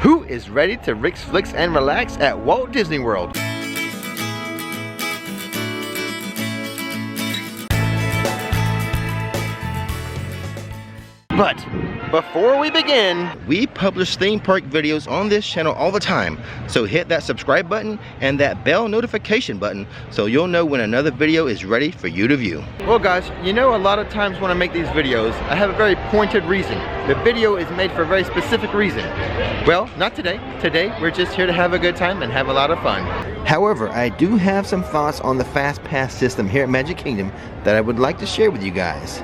Who is ready to Rix, Flicks, and relax at Walt Disney World? But before we begin, we publish theme park videos on this channel all the time. So hit that subscribe button and that bell notification button so you'll know when another video is ready for you to view. Well guys, you know, a lot of times when I make these videos, I have a very pointed reason. The video is made for a very specific reason. Well, not today. Today, we're just here to have a good time and have a lot of fun. However, I do have some thoughts on the Fastpass system here at Magic Kingdom that I would like to share with you guys.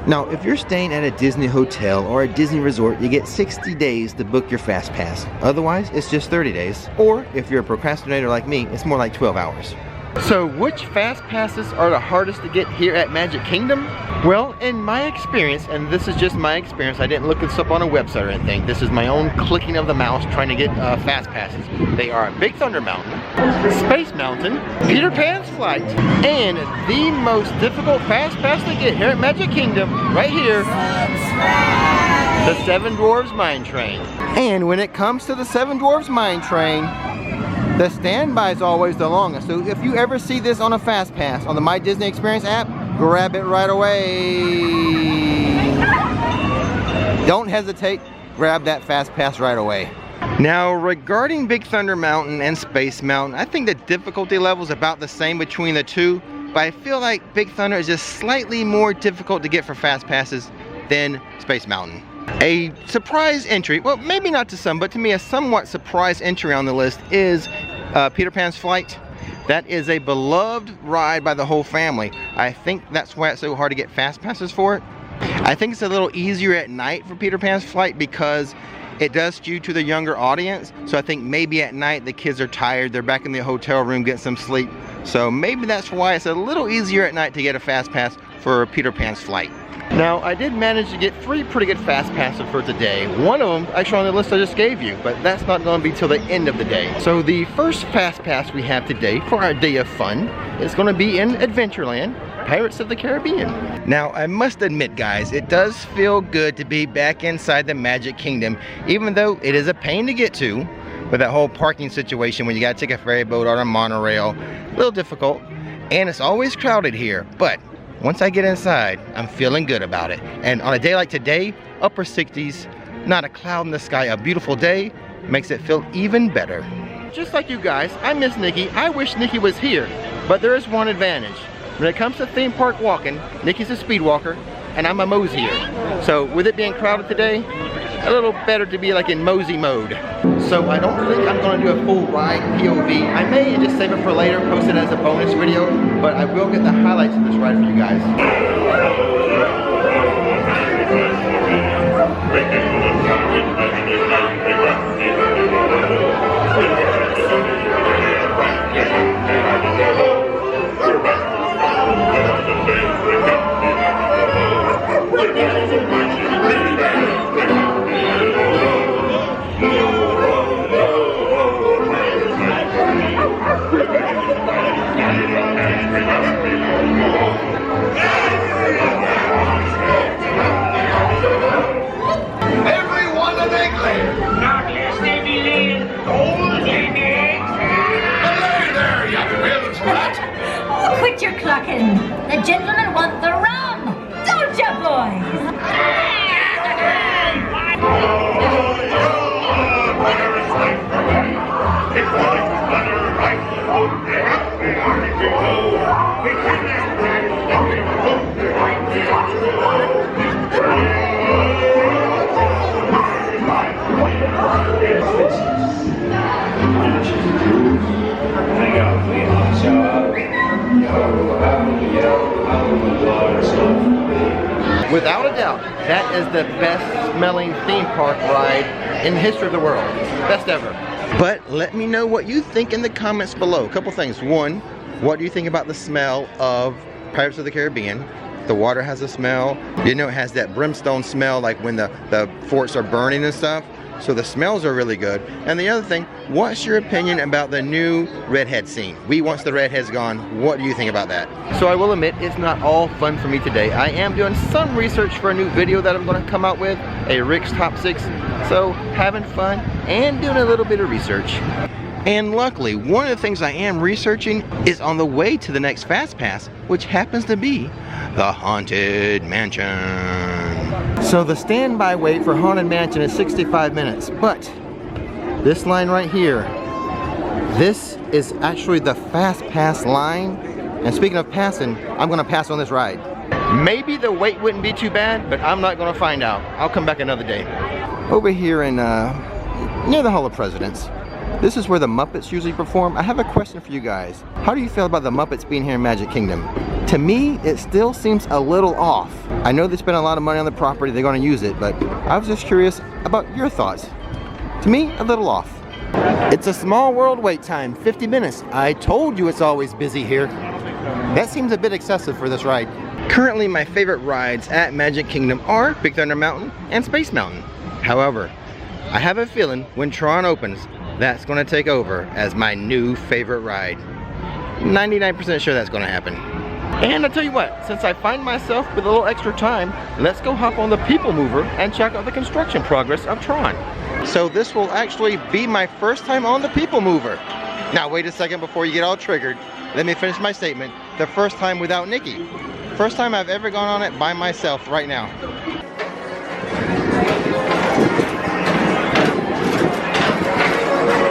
Now, if you're staying at a Disney hotel or a Disney resort, you get 60 days to book your Fastpass. Otherwise, it's just 30 days. Or, if you're a procrastinator like me, it's more like 12 hours. So, which Fastpasses are the hardest to get here at Magic Kingdom? Well, in my experience, and this is just my experience, I didn't look this up on a website or anything. This is my own clicking of the mouse trying to get Fastpasses. They are Big Thunder Mountain, Space Mountain, Peter Pan's Flight, and the most difficult Fastpass to get here at Magic Kingdom, right here, the Seven Dwarfs Mine Train. And when it comes to the Seven Dwarfs Mine Train, the standby is always the longest. So if you ever see this on a Fastpass on the My Disney Experience app, grab it right away. Don't hesitate, grab that Fastpass right away. Now, regarding Big Thunder Mountain and Space Mountain, I think the difficulty level is about the same between the two, but I feel like Big Thunder is just slightly more difficult to get for Fastpasses than Space Mountain. A surprise entry, well, maybe not to some, but to me a somewhat surprise entry on the list is Peter Pan's Flight. That is a beloved ride by the whole family. I think that's why it's so hard to get Fastpasses for it. I think it's a little easier at night for Peter Pan's Flight because it does skew to the younger audience. So I think maybe at night the kids are tired, they're back in the hotel room getting some sleep. So maybe that's why it's a little easier at night to get a Fastpass for Peter Pan's Flight. Now, I did manage to get 3 pretty good Fastpasses for today. One of them actually on the list I just gave you, but that's not going to be till the end of the day. So the first Fastpass we have today for our day of fun is going to be in Adventureland, Pirates of the Caribbean. Now, I must admit, guys, it does feel good to be back inside the Magic Kingdom, even though it is a pain to get to with that whole parking situation when you got to take a ferry boat or a monorail. A little difficult, and it's always crowded here, but once I get inside, I'm feeling good about it. And on a day like today, upper 60s, not a cloud in the sky, a beautiful day, makes it feel even better. Just like you guys, I miss Nikki. I wish Nikki was here, but there is one advantage. When it comes to theme park walking, Nikki's a speed walker, and I'm a moseier. So with it being crowded today, a little better to be like in mosey mode. So I don't think I'm going to do a full ride POV. I may just save it for later, post it as a bonus video, but I will get the highlights of this ride for you guys. Quit your clucking. The gentlemen want the rum. Don't ya, boys? Without a doubt, that is the best smelling theme park ride in the history of the world. Best ever. But let me know what you think in the comments below. A couple things. One, what do you think about the smell of Pirates of the Caribbean? The water has a smell. You know, it has that brimstone smell like when the forts are burning and stuff. so the smells are really good. And the other thing, what's your opinion about the new redhead scene? Once the redhead's gone, what do you think about that? So I will admit, it's not all fun for me today. I am doing some research for a new video that I'm going to come out with, a Rick's Top 6. So having fun and doing a little bit of research. And luckily, one of the things I am researching is on the way to the next Fastpass, which happens to be the Haunted Mansion. So the standby wait for Haunted Mansion is 65 minutes, but this line right here, this is actually the Fastpass line. And speaking of passing, I'm gonna pass on this ride. Maybe the wait wouldn't be too bad, but I'm not gonna find out. I'll come back another day. Over here in, near the Hall of Presidents, this is where the Muppets usually perform. I have a question for you guys. How do you feel about the Muppets being here in Magic Kingdom? To me, it still seems a little off. I know they spent a lot of money on the property, they're gonna use it, but I was just curious about your thoughts. To me, a little off. It's a small world wait time, 50 minutes. I told you it's always busy here. That seems a bit excessive for this ride. Currently, my favorite rides at Magic Kingdom are Big Thunder Mountain and Space Mountain. However, I have a feeling when Tron opens, that's going to take over as my new favorite ride. 99% sure that's going to happen. And I'll tell you what, since I find myself with a little extra time, let's go hop on the People Mover and check out the construction progress of Tron. So this will actually be my first time on the People Mover. Now wait a second before you get all triggered. Let me finish my statement. The first time without Nikki. First time I've ever gone on it by myself right now.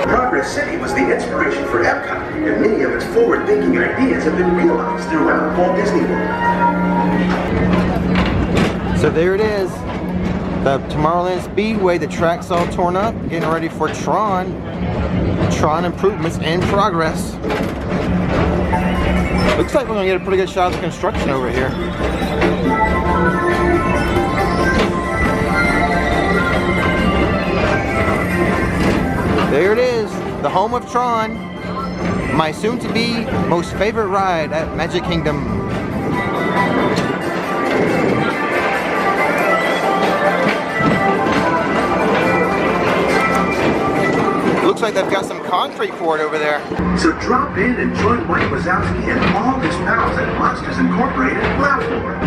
Progress City was the inspiration for Epcot, and many of its forward-thinking ideas have been realized throughout Walt Disney World. So there it is, the Tomorrowland Speedway. The track's all torn up, getting ready for Tron. Tron improvements in progress. Looks like we're gonna get a pretty good shot of the construction over here. There it is, the home of Tron, my soon-to-be most favorite ride at Magic Kingdom. Looks like they've got some concrete poured over there. So drop in and join Mike Wazowski and all his pals at Monsters Incorporated Laugh Floor.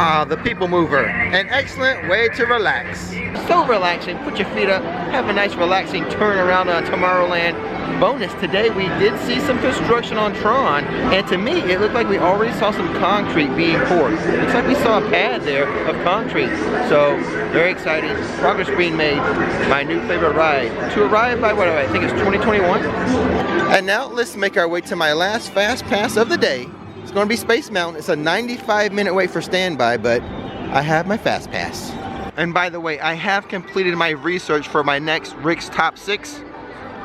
Ah, the People Mover, an excellent way to relax. So relaxing, put your feet up, have a nice relaxing turn around on Tomorrowland. Bonus, today we did see some construction on Tron, and to me it looked like we already saw some concrete being poured. Looks like we saw a pad there of concrete. So, very exciting, progress being made. My new favorite ride, to arrive by what, I think it's 2021? And now let's make our way to my last Fast Pass of the day. It's going to be Space Mountain. It's a 95-minute wait for standby, but I have my Fast Pass. And by the way, I have completed my research for my next Rick's Top 6.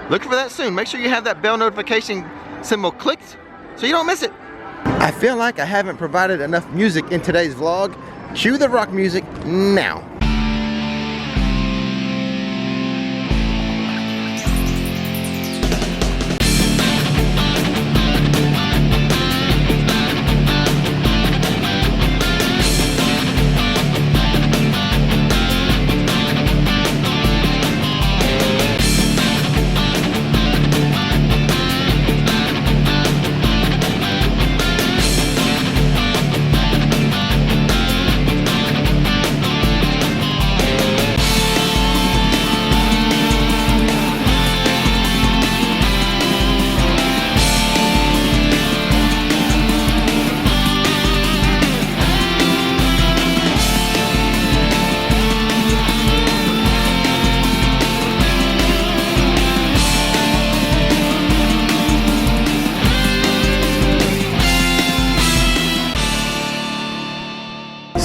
Look for that soon. Make sure you have that bell notification symbol clicked so you don't miss it. I feel like I haven't provided enough music in today's vlog. Cue the rock music now.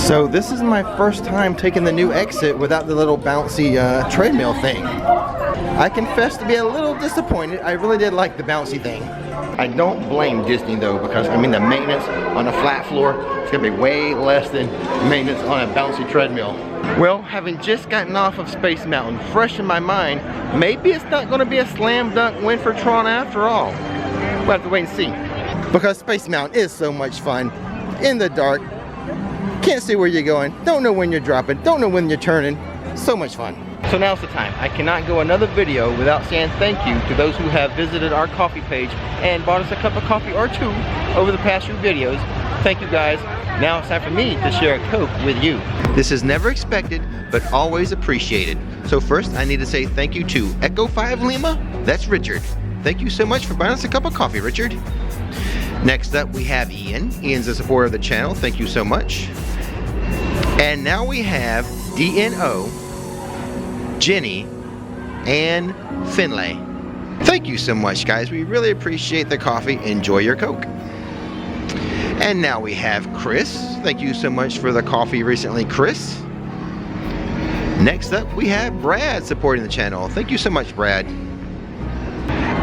So this is my first time taking the new exit without the little bouncy treadmill thing. I confess to be a little disappointed. I really did like the bouncy thing. I don't blame Disney though, because I mean the maintenance on a flat floor, it's gonna be way less than maintenance on a bouncy treadmill. Well, having just gotten off of Space Mountain, fresh in my mind, maybe it's not gonna be a slam dunk win for Tron after all. We'll have to wait and see. Because Space Mountain is so much fun. In the dark, can't see where you're going, don't know when you're dropping, don't know when you're turning. So much fun. So now's the time. I cannot go another video without saying thank you to those who have visited our coffee page and bought us a cup of coffee or two over the past few videos. Thank you guys. Now it's time for me to share a Coke with you. This is never expected, but always appreciated. So first, I need to say thank you to Echo 5 Lima. That's Richard. Thank you so much for buying us a cup of coffee, Richard. Next up, we have Ian. Ian's a supporter of the channel. Thank you so much. And now we have DNO, Jenny, and Finlay. Thank you so much, guys. We really appreciate the coffee. Enjoy your Coke. And now we have Chris. Thank you so much for the coffee recently, Chris. Next up, we have Brad supporting the channel. Thank you so much, Brad.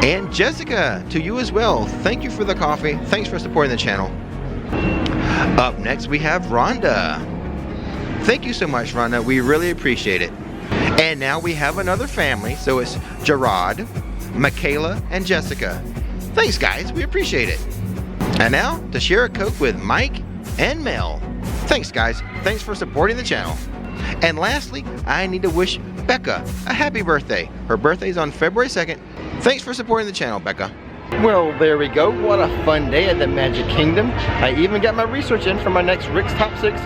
And Jessica, to you as well. Thank you for the coffee. Thanks for supporting the channel. Up next, we have Rhonda. Thank you so much, Rhonda. We really appreciate it. And now we have another family. So it's Gerard, Michaela, and Jessica. Thanks, guys. We appreciate it. And now to share a Coke with Mike and Mel. Thanks, guys. Thanks for supporting the channel. And lastly, I need to wish Becca a happy birthday. Her birthday's on February 2nd. Thanks for supporting the channel, Becca. Well, there we go. What a fun day at the Magic Kingdom. I even got my research in for my next Rick's Top 6.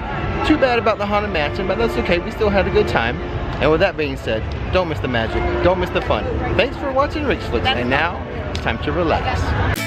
Too bad about the Haunted Mansion, but that's okay. We still had a good time. And with that being said, don't miss the magic. Don't miss the fun. Thanks for watching Rick's Flicks. And now, it's time to relax.